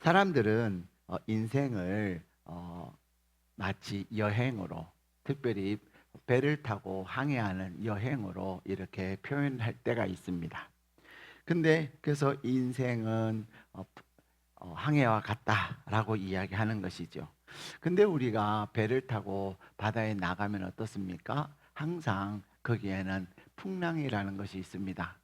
사람들은 인생을 마치 여행으로, 특별히 배를 타고 항해하는 여행으로 이렇게 표현할 때가 있습니다. 근데 그래서 인생은 항해와 같다라고 이야기하는 것이죠. 근데 우리가 배를 타고 바다에 나가면 어떻습니까? 항상 거기에는 풍랑이라는 것이 있습니다.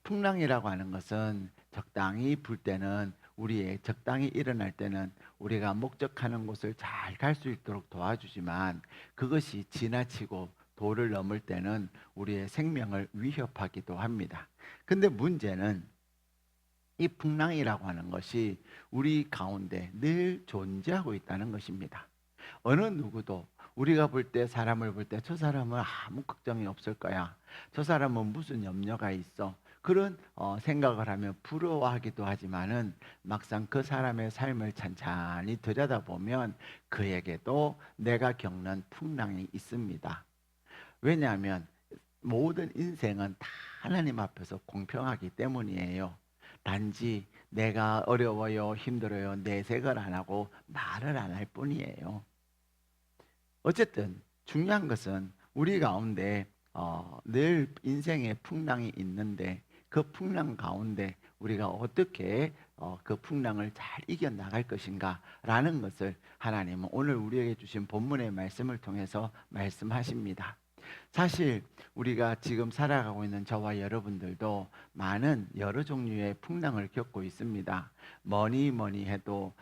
풍랑이라고 하는 것은 적당히 불 때는, 우리의 적당히 일어날 때는 우리가 목적하는 곳을 잘 갈 수 있도록 도와주지만, 그것이 지나치고 도를 넘을 때는 우리의 생명을 위협하기도 합니다. 근데 문제는 이 풍랑이라고 하는 것이 우리 가운데 늘 존재하고 있다는 것입니다. 어느 누구도 우리가 볼 때, 사람을 볼 때 저 사람은 아무 걱정이 없을 거야, 저 사람은 무슨 염려가 있어, 그런 생각을 하면 부러워하기도 하지만은, 막상 그 사람의 삶을 찬찬히 들여다보면 그에게도 내가 겪는 풍랑이 있습니다. 왜냐하면 모든 인생은 다 하나님 앞에서 공평하기 때문이에요. 단지 내가 어려워요, 힘들어요, 내색을 안 하고 말을 안 할 뿐이에요. 어쨌든 중요한 것은 우리 가운데 늘 인생의 풍랑이 있는데, 그 풍랑 가운데 우리가 어떻게 그 풍랑을 잘 이겨나갈 것인가 라는 것을 하나님은 오늘 우리에게 주신 본문의 말씀을 통해서 말씀하십니다. 사실 우리가 지금 살아가고 있는 저와 여러분들도 많은 여러 종류의 풍랑을 겪고 있습니다. 뭐니 뭐니 해도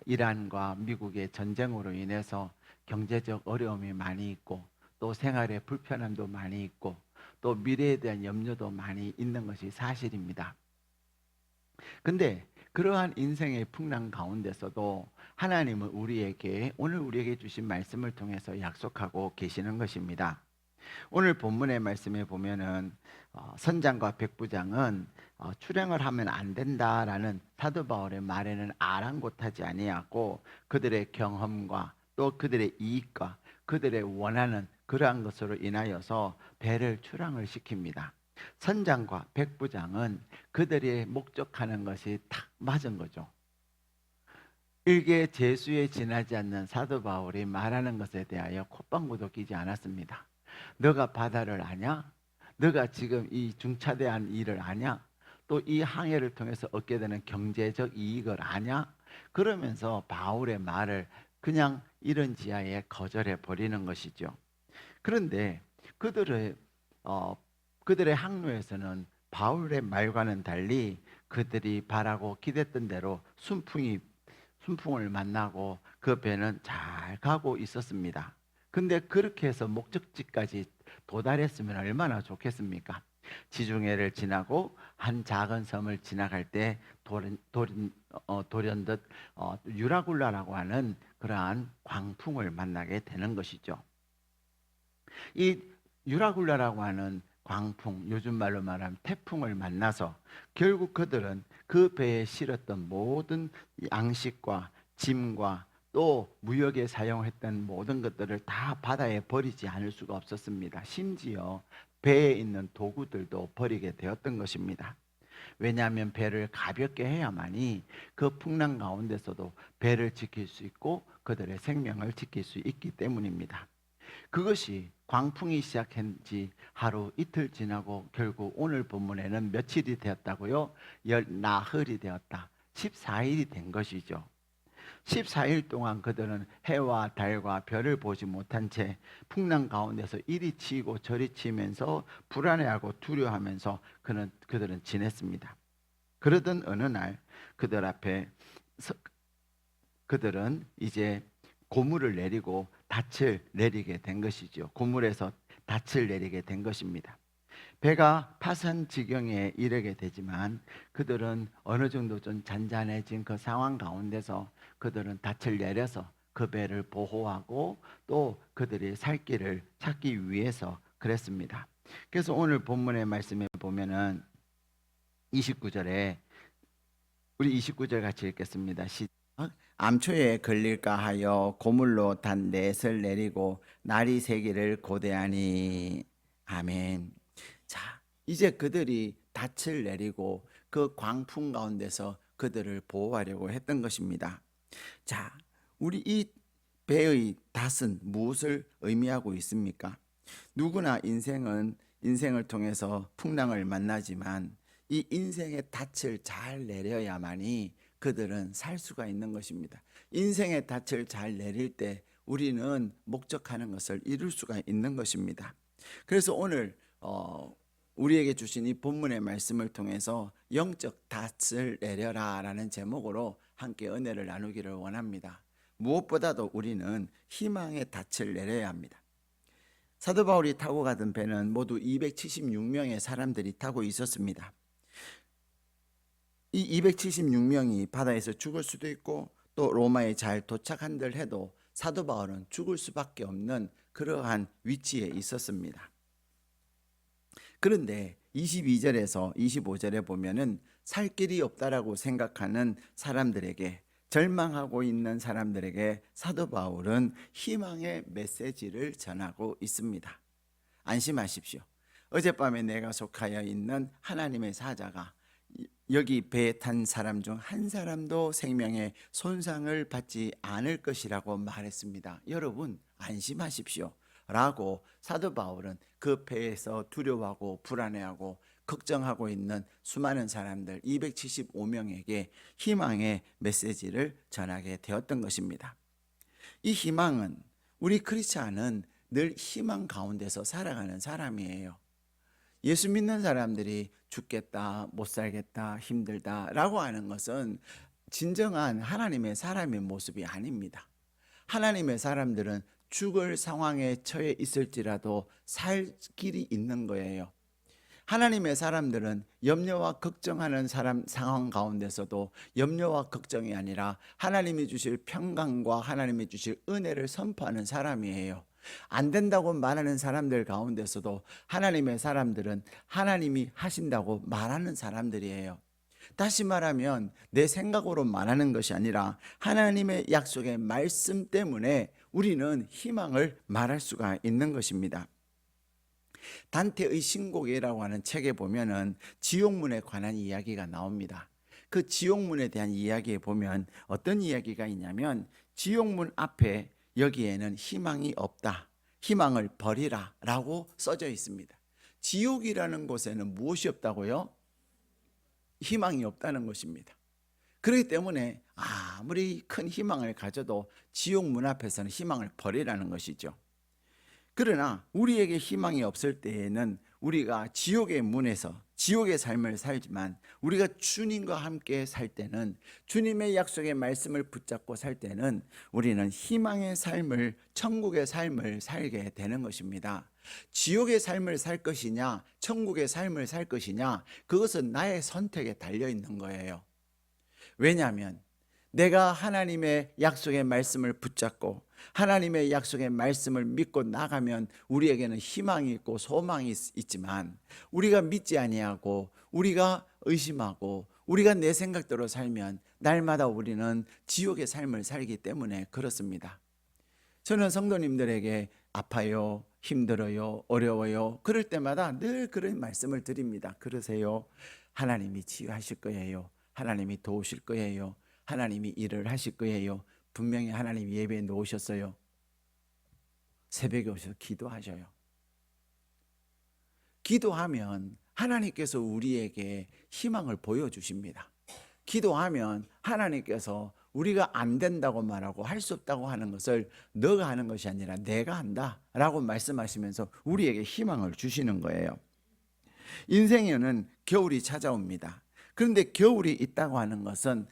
이란과 미국의 전쟁으로 인해서 경제적 어려움이 많이 있고, 또 생활의 불편함도 많이 있고, 또 미래에 대한 염려도 많이 있는 것이 사실입니다. 근데 그러한 인생의 풍랑 가운데서도 하나님은 우리에게, 오늘 우리에게 주신 말씀을 통해서 약속하고 계시는 것입니다. 오늘 본문의 말씀에 보면은 선장과 백부장은 출행을 하면 안 된다라는 사도 바울의 말에는 아랑곳하지 아니하고, 그들의 경험과 또 그들의 이익과 그들의 원하는 그러한 것으로 인하여서 배를 출항을 시킵니다. 선장과 백부장은 그들이 목적하는 것이 딱 맞은 거죠. 일개 재수에 지나지 않는 사도 바울이 말하는 것에 대하여 콧방구도 끼지 않았습니다. 너가 바다를 아냐? 너가 지금 이 중차대한 일을 아냐? 또 이 항해를 통해서 얻게 되는 경제적 이익을 아냐? 그러면서 바울의 말을 그냥 이런 지하에 거절해 버리는 것이죠. 그런데 그들의 어, 그들의 항로에서는 바울의 말과는 달리 그들이 바라고 기댔던 대로 순풍을 만나고 그 배는 잘 가고 있었습니다. 근데 그렇게 해서 목적지까지 도달했으면 얼마나 좋겠습니까? 지중해를 지나고 한 작은 섬을 지나갈 때 돌연듯 유라굴라라고 하는 그러한 광풍을 만나게 되는 것이죠. 이 유라굴라라고 하는 광풍, 요즘 말로 말하면 태풍을 만나서 결국 그들은 그 배에 실었던 모든 양식과 짐과 또 무역에 사용했던 모든 것들을 다 바다에 버리지 않을 수가 없었습니다. 심지어 배에 있는 도구들도 버리게 되었던 것입니다. 왜냐하면 배를 가볍게 해야만이 그 풍랑 가운데서도 배를 지킬 수 있고 그들의 생명을 지킬 수 있기 때문입니다. 그것이 광풍이 시작한 지 하루 이틀 지나고 결국 오늘 본문에는 며칠이 되었다고요? 열 나흘이 되었다. 14일이 된 것이죠. 14일 동안 그들은 해와 달과 별을 보지 못한 채 풍랑 가운데서 이리 치이고 저리 치면서 불안해하고 두려워하면서 그들은 지냈습니다. 그러던 어느 날 그들 앞에 그들은 이제 고물을 내리고 닻을 내리게 된 것이죠. 고물에서 닻을 내리게 된 것입니다. 배가 파산 지경에 이르게 되지만 그들은 어느 정도 좀 잔잔해진 그 상황 가운데서 그들은 닻을 내려서 그 배를 보호하고 또 그들이 살 길을 찾기 위해서 그랬습니다. 그래서 오늘 본문의 말씀에 보면은 29절에, 우리 29절 같이 읽겠습니다. 시작. 암초에 걸릴까 하여 고물로 단 넷을 내리고 날이 새기를 고대하니. 아멘. 자, 이제 그들이 닻을 내리고 그 광풍 가운데서 그들을 보호하려고 했던 것입니다. 자, 우리 이 배의 닷은 무엇을 의미하고 있습니까? 누구나 인생을 통해서 풍랑을 만나지만 이 인생의 닻을 잘 내려야만이 그들은 살 수가 있는 것입니다. 인생의 닻을 잘 내릴 때 우리는 목적하는 것을 이룰 수가 있는 것입니다. 그래서 오늘 우리에게 주신 이 본문의 말씀을 통해서 영적 닻을 내려라 라는 제목으로 함께 은혜를 나누기를 원합니다. 무엇보다도 우리는 희망의 닻을 내려야 합니다. 사도 바울이 타고 가던 배는 모두 276명의 사람들이 타고 있었습니다. 이 276명이 바다에서 죽을 수도 있고 또 로마에 잘 도착한들 해도 사도 바울은 죽을 수밖에 없는 그러한 위치에 있었습니다. 그런데 22절에서 25절에 보면은 살 길이 없다라고 생각하는 사람들에게, 절망하고 있는 사람들에게 사도 바울은 희망의 메시지를 전하고 있습니다. 안심하십시오. 어젯밤에 내가 속하여 있는 하나님의 사자가 여기 배에 탄 사람 중 한 사람도 생명의 손상을 받지 않을 것이라고 말했습니다. 여러분 안심하십시오 라고 사도 바울은 그 배에서 두려워하고 불안해하고 걱정하고 있는 수많은 사람들 275명에게 희망의 메시지를 전하게 되었던 것입니다. 이 희망은, 우리 크리스찬은 늘 희망 가운데서 살아가는 사람이에요. 예수 믿는 사람들이 죽겠다, 못 살겠다, 힘들다 라고 하는 것은 진정한 하나님의 사람의 모습이 아닙니다. 하나님의 사람들은 죽을 상황에 처해 있을지라도 살 길이 있는 거예요. 하나님의 사람들은 염려와 걱정하는 상황 가운데서도 염려와 걱정이 아니라 하나님이 주실 평강과 하나님이 주실 은혜를 선포하는 사람이에요. 안 된다고 말하는 사람들 가운데서도 하나님의 사람들은 하나님이 하신다고 말하는 사람들이에요. 다시 말하면 내 생각으로 말하는 것이 아니라 하나님의 약속의 말씀 때문에 우리는 희망을 말할 수가 있는 것입니다. 단테의 신곡이라고 하는 책에 보면은 지옥문에 관한 이야기가 나옵니다. 그 지옥문에 대한 이야기에 보면 어떤 이야기가 있냐면, 지옥문 앞에 여기에는 희망이 없다, 희망을 버리라 라고 써져 있습니다. 지옥이라는 곳에는 무엇이 없다고요? 희망이 없다는 것입니다. 그렇기 때문에 아무리 큰 희망을 가져도 지옥문 앞에서는 희망을 버리라는 것이죠. 그러나 우리에게 희망이 없을 때에는 우리가 지옥의 문에서 지옥의 삶을 살지만, 우리가 주님과 함께 살 때는, 주님의 약속의 말씀을 붙잡고 살 때는 우리는 희망의 삶을, 천국의 삶을 살게 되는 것입니다. 지옥의 삶을 살 것이냐 천국의 삶을 살 것이냐, 그것은 나의 선택에 달려 있는 거예요. 왜냐하면 내가 하나님의 약속의 말씀을 붙잡고 하나님의 약속의 말씀을 믿고 나가면 우리에게는 희망이 있고 소망이 있지만, 우리가 믿지 아니하고 우리가 의심하고 우리가 내 생각대로 살면 날마다 우리는 지옥의 삶을 살기 때문에 그렇습니다. 저는 성도님들에게 아파요, 힘들어요, 어려워요, 그럴 때마다 늘 그런 말씀을 드립니다. 그러세요. 하나님이 치유하실 거예요. 하나님이 도우실 거예요. 하나님이 일을 하실 거예요. 분명히 하나님 예배에 놓으셨어요. 새벽에 오셔서 기도하셔요. 기도하면 하나님께서 우리에게 희망을 보여주십니다. 기도하면 하나님께서 우리가 안 된다고 말하고 할 수 없다고 하는 것을 너가 하는 것이 아니라 내가 한다 라고 말씀하시면서 우리에게 희망을 주시는 거예요. 인생에는 겨울이 찾아옵니다. 그런데 겨울이 있다고 하는 것은,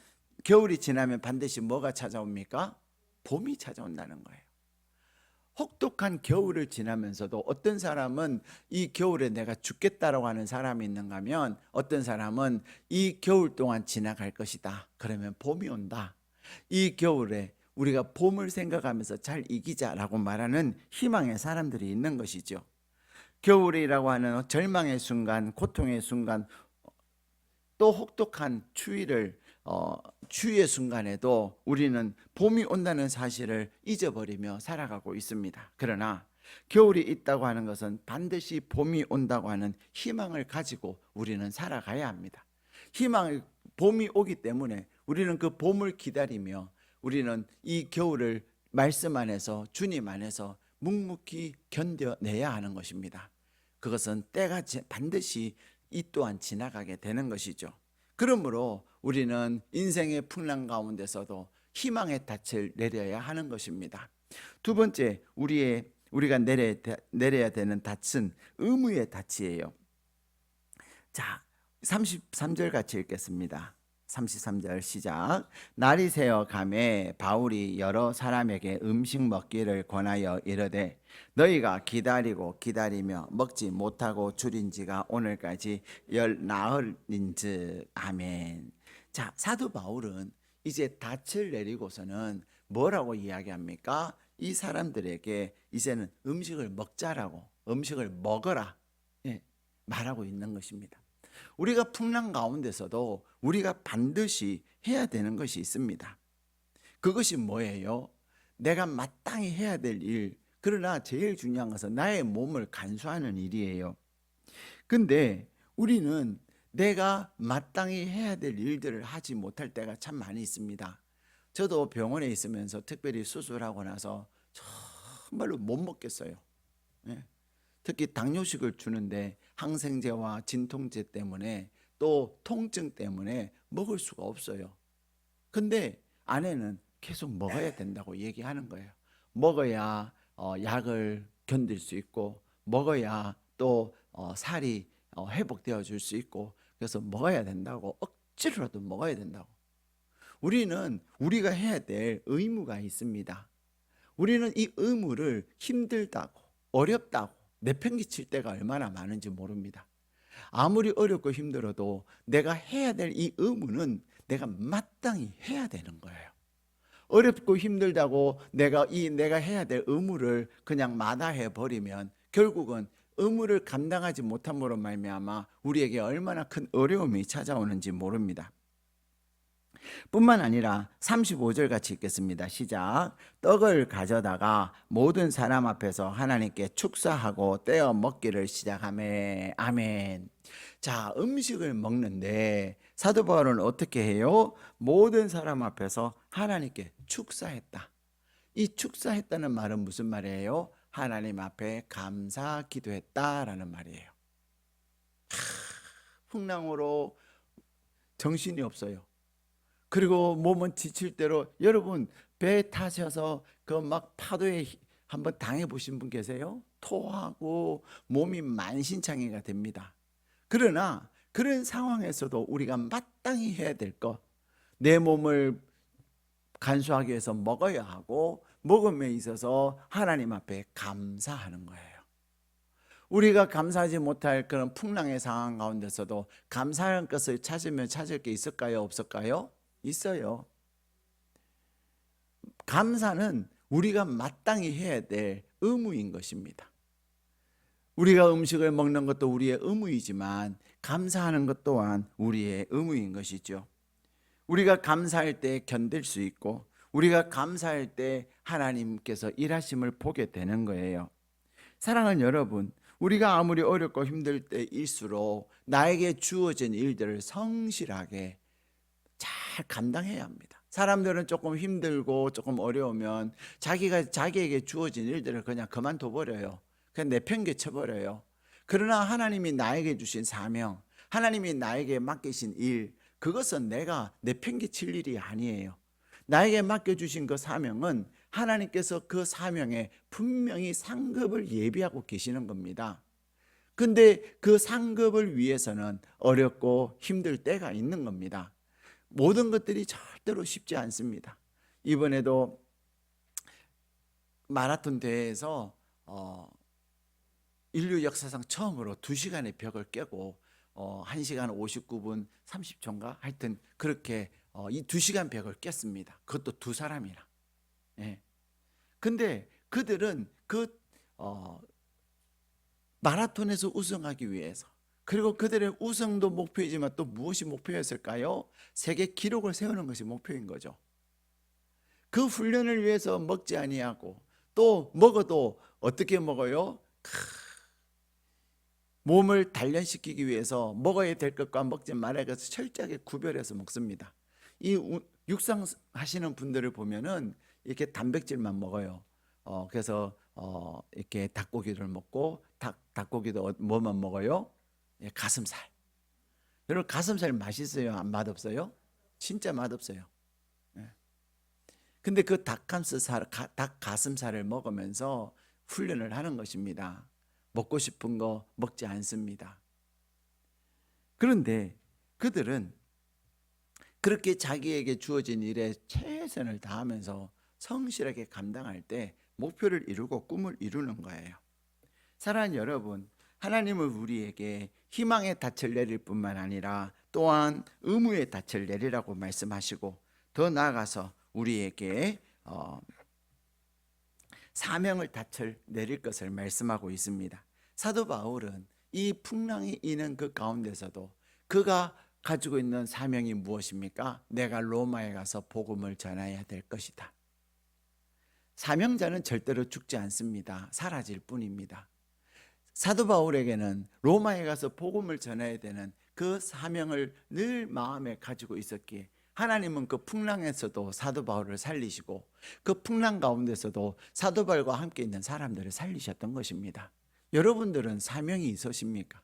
겨울이 지나면 반드시 뭐가 찾아옵니까? 봄이 찾아온다는 거예요. 혹독한 겨울을 지나면서도 어떤 사람은 이 겨울에 내가 죽겠다라고 하는 사람이 있는가 하면, 어떤 사람은 이 겨울 동안 지나갈 것이다, 그러면 봄이 온다, 이 겨울에 우리가 봄을 생각하면서 잘 이기자라고 말하는 희망의 사람들이 있는 것이죠. 겨울이라고 하는 절망의 순간, 고통의 순간, 또 혹독한 추위의 순간에도 우리는 봄이 온다는 사실을 잊어버리며 살아가고 있습니다. 그러나 겨울이 있다고 하는 것은 반드시 봄이 온다고 하는 희망을 가지고 우리는 살아가야 합니다. 희망을 봄이 오기 때문에 우리는 그 봄을 기다리며 우리는 이 겨울을 말씀 안에서 주님 안에서 묵묵히 견뎌내야 하는 것입니다. 그것은 때가 반드시 이 또한 지나가게 되는 것이죠. 그러므로 우리는 인생의 풍랑 가운데서도 희망의 닻을 내려야 하는 것입니다. 두 번째, 우리가 내려야 되는 닻은 의무의 닻이에요. 자, 33절 같이 읽겠습니다. 33절 시작. 날이 새어 가매 바울이 여러 사람에게 음식 먹기를 권하여 이르되 너희가 기다리고 기다리며 먹지 못하고 줄인 지가 오늘까지 열 나흘인즉. 아멘. 자, 사도 바울은 이제 닻을 내리고서는 뭐라고 이야기합니까? 이 사람들에게 이제는 음식을 먹자라고, 음식을 먹어라, 예, 말하고 있는 것입니다. 우리가 풍랑 가운데서도 우리가 반드시 해야 되는 것이 있습니다. 그것이 뭐예요? 내가 마땅히 해야 될 일, 그러나 제일 중요한 것은 나의 몸을 간수하는 일이에요. 근데 우리는 내가 마땅히 해야 될 일들을 하지 못할 때가 참 많이 있습니다. 저도 병원에 있으면서 특별히 수술하고 나서 정말로 못 먹겠어요. 예. 특히 당뇨식을 주는데 항생제와 진통제 때문에 또 통증 때문에 먹을 수가 없어요. 근데 아내는 계속 먹어야 된다고 얘기하는 거예요. 먹어야 약을 견딜 수 있고, 먹어야 또 살이 회복되어 줄 수 있고, 그래서 먹어야 된다고, 억지로라도 먹어야 된다고. 우리는 우리가 해야 될 의무가 있습니다. 우리는 이 의무를 힘들다고, 어렵다고 내팽개칠 때가 얼마나 많은지 모릅니다. 아무리 어렵고 힘들어도 내가 해야 될 이 의무는 내가 마땅히 해야 되는 거예요. 어렵고 힘들다고 내가 해야 될 의무를 그냥 마다해 버리면 결국은 의무를 감당하지 못함으로 말미암아 우리에게 얼마나 큰 어려움이 찾아오는지 모릅니다. 뿐만 아니라 35절 같이 읽겠습니다. 시작. 떡을 가져다가 모든 사람 앞에서 하나님께 축사하고 떼어 먹기를 시작하매. 아멘. 자, 음식을 먹는데 사도 바울은 어떻게 해요? 모든 사람 앞에서 하나님께 축사했다. 이 축사했다는 말은 무슨 말이에요? 하나님 앞에 감사 기도했다라는 말이에요. 풍랑으로 정신이 없어요. 그리고 몸은 지칠 대로, 여러분 배 타셔서 그 막 파도에 한번 당해 보신 분 계세요? 토하고 몸이 만신창이가 됩니다. 그러나 그런 상황에서도 우리가 마땅히 해야 될 것, 내 몸을 간수하기 위해서 먹어야 하고, 먹음에 있어서 하나님 앞에 감사하는 거예요. 우리가 감사하지 못할 그런 풍랑의 상황 가운데서도 감사할 것을 찾으면 찾을 게 있을까요? 없을까요? 있어요. 감사는 우리가 마땅히 해야 될 의무인 것입니다. 우리가 음식을 먹는 것도 우리의 의무이지만 감사하는 것 또한 우리의 의무인 것이죠. 우리가 감사할 때 견딜 수 있고, 우리가 감사할 때 하나님께서 일하심을 보게 되는 거예요. 사랑하는 여러분, 우리가 아무리 어렵고 힘들 때일수록 나에게 주어진 일들을 성실하게 잘 감당해야 합니다. 사람들은 조금 힘들고 조금 어려우면 자기에게 주어진 일들을 그냥 그만둬 버려요. 그냥 내팽개쳐 버려요. 그러나 하나님이 나에게 주신 사명, 하나님이 나에게 맡기신 일, 그것은 내가 내팽개칠 일이 아니에요. 나에게 맡겨주신 그 사명은 하나님께서 그 사명에 분명히 상급을 예비하고 계시는 겁니다. 근데 그 상급을 위해서는 어렵고 힘들 때가 있는 겁니다. 모든 것들이 절대로 쉽지 않습니다. 이번에도 마라톤 대회에서 인류 역사상 처음으로 2시간의 벽을 깨고 1시간 59분 30초인가 하여튼 그렇게 이 2시간 벽을 깼습니다. 그것도 두 사람이나. 예. 근데 그들은 마라톤에서 우승하기 위해서, 그리고 그들의 우승도 목표이지만 또 무엇이 목표였을까요? 세계 기록을 세우는 것이 목표인 거죠. 그 훈련을 위해서 먹지 아니하고, 또 먹어도 어떻게 먹어요? 몸을 단련시키기 위해서 먹어야 될 것과 먹지 말아야 할 것을 철저하게 구별해서 먹습니다. 이 육상 하시는 분들을 보면은 이렇게 단백질만 먹어요. 그래서 이렇게 닭고기를 먹고 닭고기도 뭐만 먹어요? 예, 가슴살. 여러분 가슴살 맛있어요? 안 맛없어요? 진짜 맛없어요. 예. 근데 그 닭 가슴살을 먹으면서 훈련을 하는 것입니다. 먹고 싶은 거 먹지 않습니다. 그런데 그들은 그렇게 자기에게 주어진 일에 최선을 다하면서 성실하게 감당할 때 목표를 이루고 꿈을 이루는 거예요. 사랑하는 여러분, 하나님은 우리에게 희망의 닻을 내릴 뿐만 아니라 또한 의무의 닻을 내리라고 말씀하시고 더 나아가서 우리에게 사명의 닻을 내릴 것을 말씀하고 있습니다. 사도 바울은 이 풍랑이 이는 그 가운데서도 그가 가지고 있는 사명이 무엇입니까? 내가 로마에 가서 복음을 전해야 될 것이다. 사명자는 절대로 죽지 않습니다. 사라질 뿐입니다. 사도 바울에게는 로마에 가서 복음을 전해야 되는 그 사명을 늘 마음에 가지고 있었기에 하나님은 그 풍랑에서도 사도 바울을 살리시고 그 풍랑 가운데서도 사도 바울과 함께 있는 사람들을 살리셨던 것입니다. 여러분들은 사명이 있으십니까?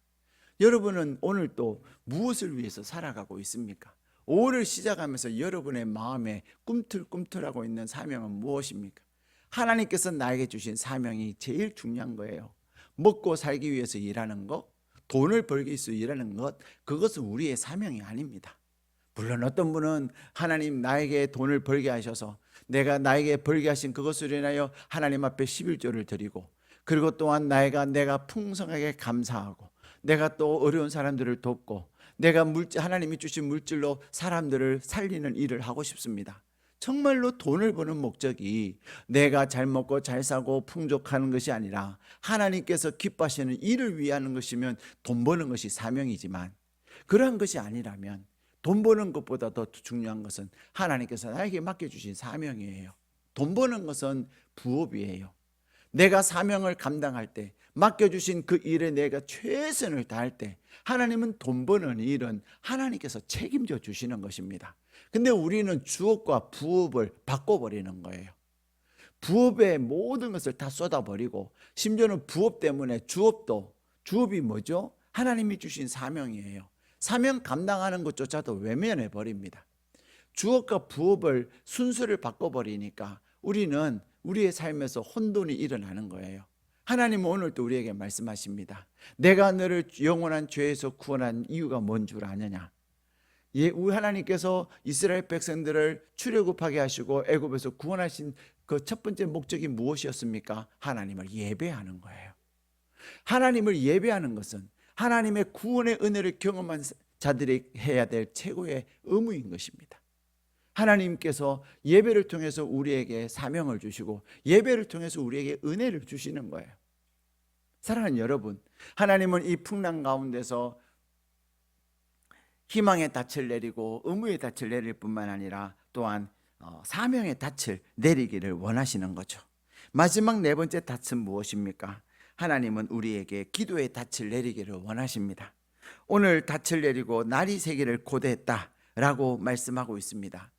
여러분은 오늘 또 무엇을 위해서 살아가고 있습니까? 5월을 시작하면서 여러분의 마음에 꿈틀꿈틀하고 있는 사명은 무엇입니까? 하나님께서 나에게 주신 사명이 제일 중요한 거예요. 먹고 살기 위해서 일하는 것, 돈을 벌기 위해서 일하는 것, 그것은 우리의 사명이 아닙니다. 물론 어떤 분은 하나님 나에게 돈을 벌게 하셔서 내가 나에게 벌게 하신 그것으로 인하여 하나님 앞에 11조를 드리고 그리고 또한 내가 풍성하게 감사하고 내가 또 어려운 사람들을 돕고 내가 하나님이 주신 물질로 사람들을 살리는 일을 하고 싶습니다. 정말로 돈을 버는 목적이 내가 잘 먹고 잘 사고 풍족하는 것이 아니라 하나님께서 기뻐하시는 일을 위하는 것이면 돈 버는 것이 사명이지만 그러한 것이 아니라면 돈 버는 것보다 더 중요한 것은 하나님께서 나에게 맡겨주신 사명이에요. 돈 버는 것은 부업이에요. 내가 사명을 감당할 때 맡겨주신 그 일에 내가 최선을 다할 때 하나님은 돈 버는 일은 하나님께서 책임져 주시는 것입니다. 근데 우리는 주업과 부업을 바꿔버리는 거예요. 부업에 모든 것을 다 쏟아버리고 심지어는 부업 때문에 주업이 뭐죠? 하나님이 주신 사명이에요. 사명 감당하는 것조차도 외면해 버립니다. 주업과 부업을 순서를 바꿔버리니까 우리는 우리의 삶에서 혼돈이 일어나는 거예요. 하나님은 오늘도 우리에게 말씀하십니다. 내가 너를 영원한 죄에서 구원한 이유가 뭔 줄 아느냐? 우리 하나님께서 이스라엘 백성들을 출애굽하게 하시고 애굽에서 구원하신 그 첫 번째 목적이 무엇이었습니까? 하나님을 예배하는 거예요. 하나님을 예배하는 것은 하나님의 구원의 은혜를 경험한 자들이 해야 될 최고의 의무인 것입니다. 하나님께서 예배를 통해서 우리에게 사명을 주시고 예배를 통해서 우리에게 은혜를 주시는 거예요. 사랑하는 여러분, 하나님은 이 풍랑 가운데서 희망의 닻을 내리고 의무의 닻을 내릴 뿐만 아니라 또한 사명의 닻을 내리기를 원하시는 거죠. 마지막 네 번째 닻은 무엇입니까? 하나님은 우리에게 기도의 닻을 내리기를 원하십니다. 오늘 닻을 내리고 날이 새기를 고대했다라고 말씀하고 있습니다.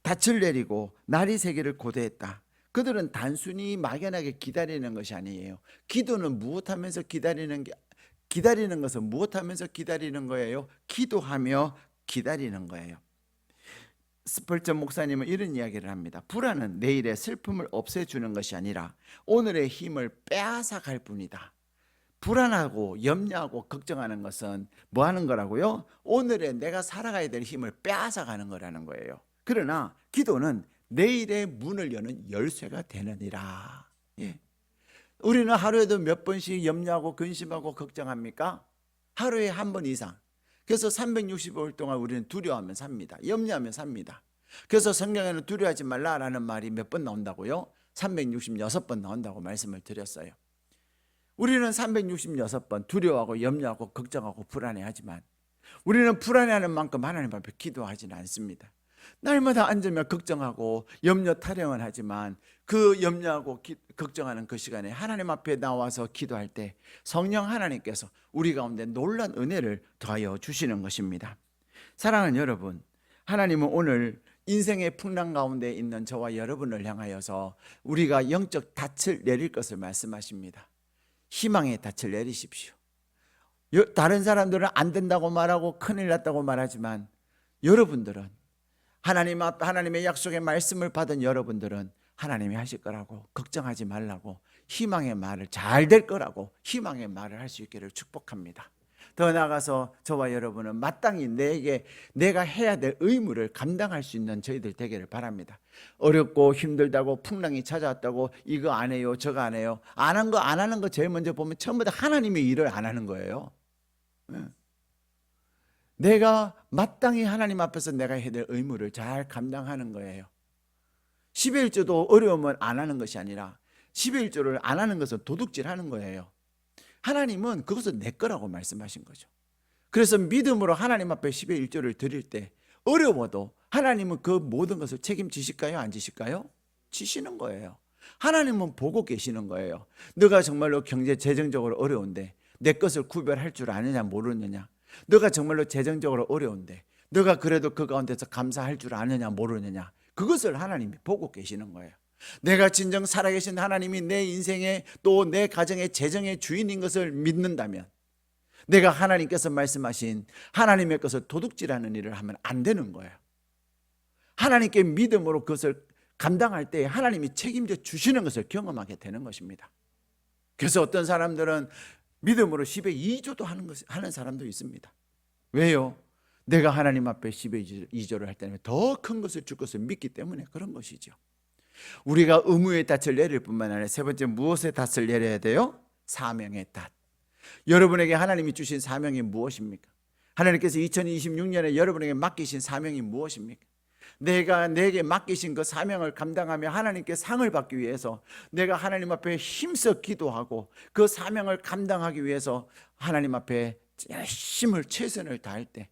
닻을 내리고 날이 새기를 고대했다. 그들은 단순히 막연하게 기다리는 것이 아니에요. 기도는 무엇하면서 기다리는 것은 무엇하면서 기다리는 거예요? 기도하며 기다리는 거예요. 스펄전 목사님은 이런 이야기를 합니다. 불안은 내일의 슬픔을 없애주는 것이 아니라 오늘의 힘을 빼앗아 갈 뿐이다. 불안하고 염려하고 걱정하는 것은 뭐 하는 거라고요? 오늘의 내가 살아가야 될 힘을 빼앗아 가는 거라는 거예요. 그러나 기도는 내일의 문을 여는 열쇠가 되느니라. 예. 우리는 하루에도 몇 번씩 염려하고 근심하고 걱정합니까? 하루에 한 번 이상. 그래서 365일 동안 우리는 두려워하면 삽니다. 염려하면 삽니다. 그래서 성경에는 두려워하지 말라라는 말이 몇 번 나온다고요? 366번 나온다고 말씀을 드렸어요. 우리는 366번 두려워하고 염려하고 걱정하고 불안해하지만 우리는 불안해하는 만큼 하나님 앞에 기도하지는 않습니다. 날마다 앉으며 걱정하고 염려 타령을 하지만 그 염려하고 걱정하는 그 시간에 하나님 앞에 나와서 기도할 때 성령 하나님께서 우리 가운데 놀란 은혜를 더하여 주시는 것입니다. 사랑하는 여러분, 하나님은 오늘 인생의 풍랑 가운데 있는 저와 여러분을 향하여서 우리가 영적 닻을 내릴 것을 말씀하십니다. 희망의 닻을 내리십시오. 다른 사람들은 안 된다고 말하고 큰일 났다고 말하지만 여러분들은 하나님의 약속의 말씀을 받은 여러분들은 하나님이 하실 거라고 걱정하지 말라고 희망의 말을 잘 될 거라고 희망의 말을 할 수 있기를 축복합니다. 더 나아가서 저와 여러분은 마땅히 내가 해야 될 의무를 감당할 수 있는 저희들 되기를 바랍니다. 어렵고 힘들다고 풍랑이 찾아왔다고 이거 안 해요 저거 안 해요 안 하는 거 제일 먼저 보면 전부 다 하나님의 일을 안 하는 거예요. 내가 마땅히 하나님 앞에서 내가 해야 될 의무를 잘 감당하는 거예요. 11조도 어려우면 안 하는 것이 아니라 11조를 안 하는 것은 도둑질하는 거예요. 하나님은 그것은 내 거라고 말씀하신 거죠. 그래서 믿음으로 하나님 앞에 11조를 드릴 때 어려워도 하나님은 그 모든 것을 책임지실까요? 안 지실까요? 지시는 거예요. 하나님은 보고 계시는 거예요. 너가 정말로 재정적으로 어려운데 내 것을 구별할 줄 아느냐 모르느냐, 너가 정말로 재정적으로 어려운데 너가 그래도 그 가운데서 감사할 줄 아느냐 모르느냐, 그것을 하나님이 보고 계시는 거예요. 내가 진정 살아계신 하나님이 내 인생의 또 내 가정의 재정의 주인인 것을 믿는다면 내가 하나님께서 말씀하신 하나님의 것을 도둑질하는 일을 하면 안 되는 거예요. 하나님께 믿음으로 그것을 감당할 때 하나님이 책임져 주시는 것을 경험하게 되는 것입니다. 그래서 어떤 사람들은 믿음으로 10의 2조도 하는 사람도 있습니다. 왜요? 내가 하나님 앞에 10의 2조를 할 때는 더 큰 것을 줄 것을 믿기 때문에 그런 것이죠. 우리가 의무의 닻을 내릴 뿐만 아니라 세 번째 무엇의 닻을 내려야 돼요? 사명의 닻. 여러분에게 하나님이 주신 사명이 무엇입니까? 하나님께서 2026년에 여러분에게 맡기신 사명이 무엇입니까? 내게 맡기신 그 사명을 감당하며 하나님께 상을 받기 위해서 내가 하나님 앞에 힘써 기도하고 그 사명을 감당하기 위해서 하나님 앞에 열심을 최선을 다할 때,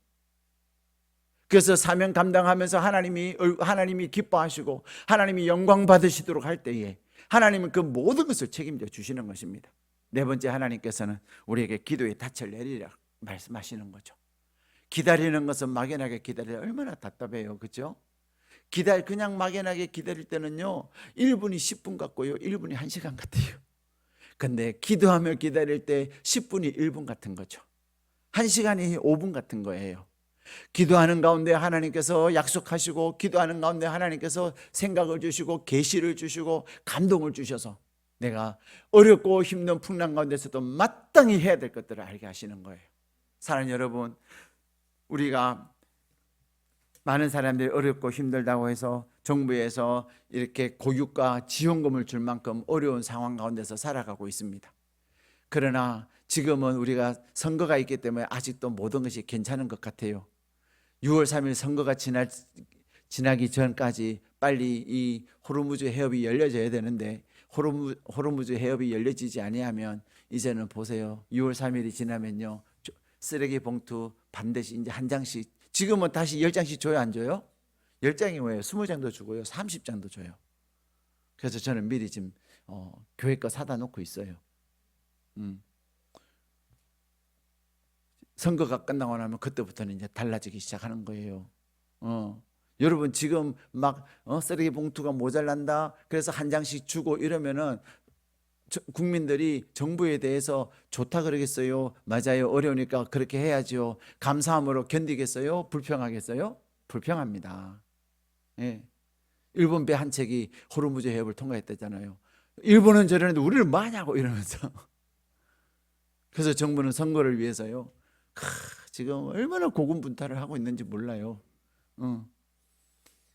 그래서 사명 감당하면서 하나님이 기뻐하시고 하나님이 영광 받으시도록 할 때에 하나님은 그 모든 것을 책임져 주시는 것입니다. 네 번째, 하나님께서는 우리에게 기도의 닻을 내리라 말씀하시는 거죠. 기다리는 것은 막연하게 기다리다 얼마나 답답해요, 그렇죠? 그냥 막연하게 기다릴 때는요 1분이 10분 같고요 1분이 1시간 같아요. 근데 기도하며 기다릴 때 10분이 1분 같은 거죠. 1시간이 5분 같은 거예요. 기도하는 가운데 하나님께서 약속하시고 기도하는 가운데 하나님께서 생각을 주시고 계시를 주시고 감동을 주셔서 내가 어렵고 힘든 풍랑 가운데서도 마땅히 해야 될 것들을 알게 하시는 거예요. 사랑하는 여러분, 우리가 많은 사람들이 어렵고 힘들다고 해서 정부에서 이렇게 고육과 지원금을 줄 만큼 어려운 상황 가운데서 살아가고 있습니다. 그러나 지금은 우리가 선거가 있기 때문에 아직도 모든 것이 괜찮은 것 같아요. 6월 3일 선거가 지나기 전까지 빨리 이 호르무즈 해협이 열려져야 되는데 호르무즈 해협이 열려지지 아니하면 이제는 보세요. 6월 3일이 지나면요 쓰레기 봉투 반드시 이제 한 장씩, 지금은 다시 10장씩 줘요, 안 줘요? 10장이 뭐예요? 20장도 주고요 30장도 줘요. 그래서 저는 미리 지금 교회 거 사다 놓고 있어요. 선거가 끝나고 나면 그때부터는 이제 달라지기 시작하는 거예요. 여러분 지금 막 쓰레기 봉투가 모자란다 그래서 한 장씩 주고 이러면은 국민들이 정부에 대해서 좋다 그러겠어요? 맞아요, 어려우니까 그렇게 해야죠. 감사함으로 견디겠어요? 불평하겠어요? 불평합니다. 예. 일본 배 한 척이 호르무즈 해협을 통과했다잖아요. 일본은 저러는데 우리는 뭐하냐고 이러면서. 그래서 정부는 선거를 위해서요 지금 얼마나 고군분투를 하고 있는지 몰라요.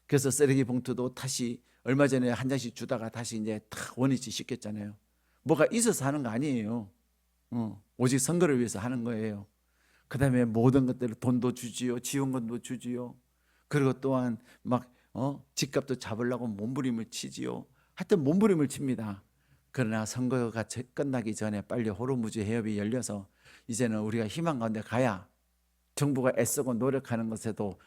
그래서 쓰레기 봉투도 다시 얼마 전에 한 장씩 주다가 다시 이제 탁 원위치 시켰잖아요. 뭐가 있어서 하는 거 아니에요. 오직 선거를 위해서 하는 거예요. 그 다음에 모든 것들을 돈도 주지요, 지원금도 주지요. 그리고 또한 막 집값도 잡으려고 몸부림을 치지요. 하여튼 몸부림을 칩니다. 그러나 선거가 끝나기 전에 빨리 호르무즈 해협이 열려서 이제는 우리가 희망 가운데 가야 정부가 애쓰고 노력하는 것에도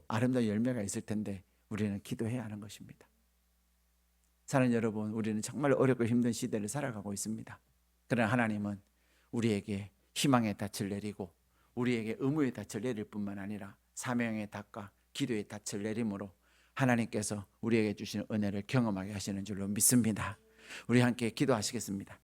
아름다운 열매가 있을 텐데 우리는 기도해야 하는 것입니다. 사랑하는 여러분, 우리는 정말 어렵고 힘든 시대를 살아가고 있습니다. 그러나 하나님은 우리에게 희망의 닻을 내리고 우리에게 의무의 닻을 내릴 뿐만 아니라 사명의 닻과 기도의 닻을 내림으로 하나님께서 우리에게 주시는 은혜를 경험하게 하시는 줄로 믿습니다. 우리 함께 기도하시겠습니다.